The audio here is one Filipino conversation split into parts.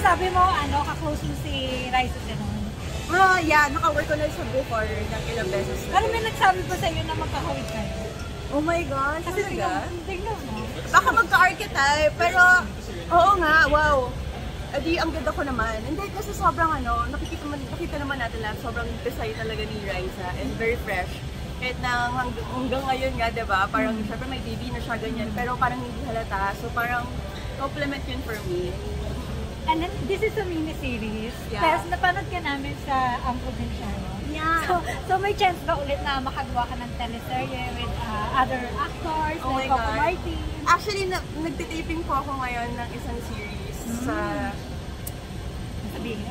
sabi mo, ano, ka-close mo si Raisa gano'n? Yeah, naka-work ko na sa before ng ilang beses na. Pero may nagsabi pa sa'yo na magkakawit kayo? Oh my gosh, Kasi talaga? tignan mo. Baka magka-archetype, pero oo nga, wow. Adi, ang ganda ko naman. Hindi, kasi sobrang ano, nakita naman natin lahat, sobrang desay talaga ni Raisa and very fresh. Kahit na hanggang ngayon nga, diba, parang syempre may baby na siya ganyan, pero parang hindi halata. So parang compliment yun for me. And then, this is a mini-series. Yeah. Tapos napanood ka namin sa Ang Provinciano. Yeah. So may chance ba ulit na makagawa ka ng teleserye with other actors, Oh like my Coco God. Martin? Actually, nagtitaping po ako ngayon ng isang series sa... Sabihin?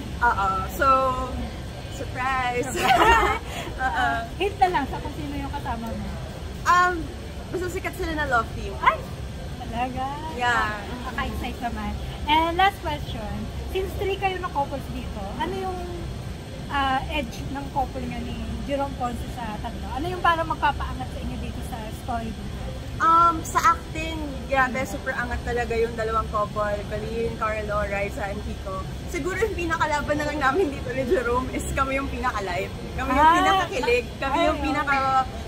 So, surprise! Hint na lang sa kung sino yung kasama mo. Basta sikat sila na love team. Ay! Talaga? Yeah. Nakaka-excite naman. And last question, since 3 kayo na couples dito, ano yung edge ng couple nga ni Jerome Ponce sa tatlo? Ano yung parang magpapaangat sa inyo dito sa story dito? Sa acting, grabe, super angat talaga yung dalawang couple, Kalin, Carlo, Raisa, and Kiko. Siguro yung pinakalaban na lang namin dito ni Jerome is kami yung pinaka-live. Kami yung pinaka-kilig. Kami yung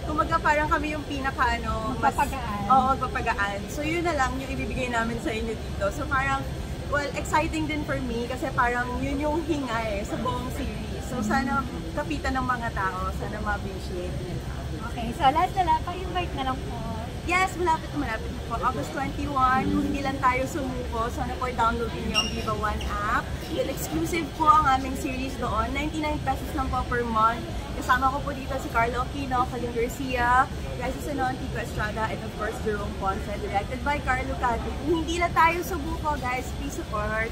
kumaga parang kami yung Magpapagaan. Oo, magpapagaan. So yun na lang yung ibibigay namin sa inyo dito. So parang, well, exciting din for me kasi parang yun yung hinga sa buong series. So sana kapitan ng mga tao, sana ma-appreciate nila. Okay, so last na lang, pa-invite na lang po. Yes, malapit na po. August 21, kung hindi lang tayo sumuko, sana po downloadin niyo ang Viva One app. Then exclusive po ang aming series doon. 99 pesos lang po per month. Kasama ko po dito si Carlo Aquino, Kalin Garcia, Raisa Sanon, Kiko Estrada, and of course Jerome Ponce, directed by Carlo Cati. Kung hindi na tayo sumuko, guys, please support.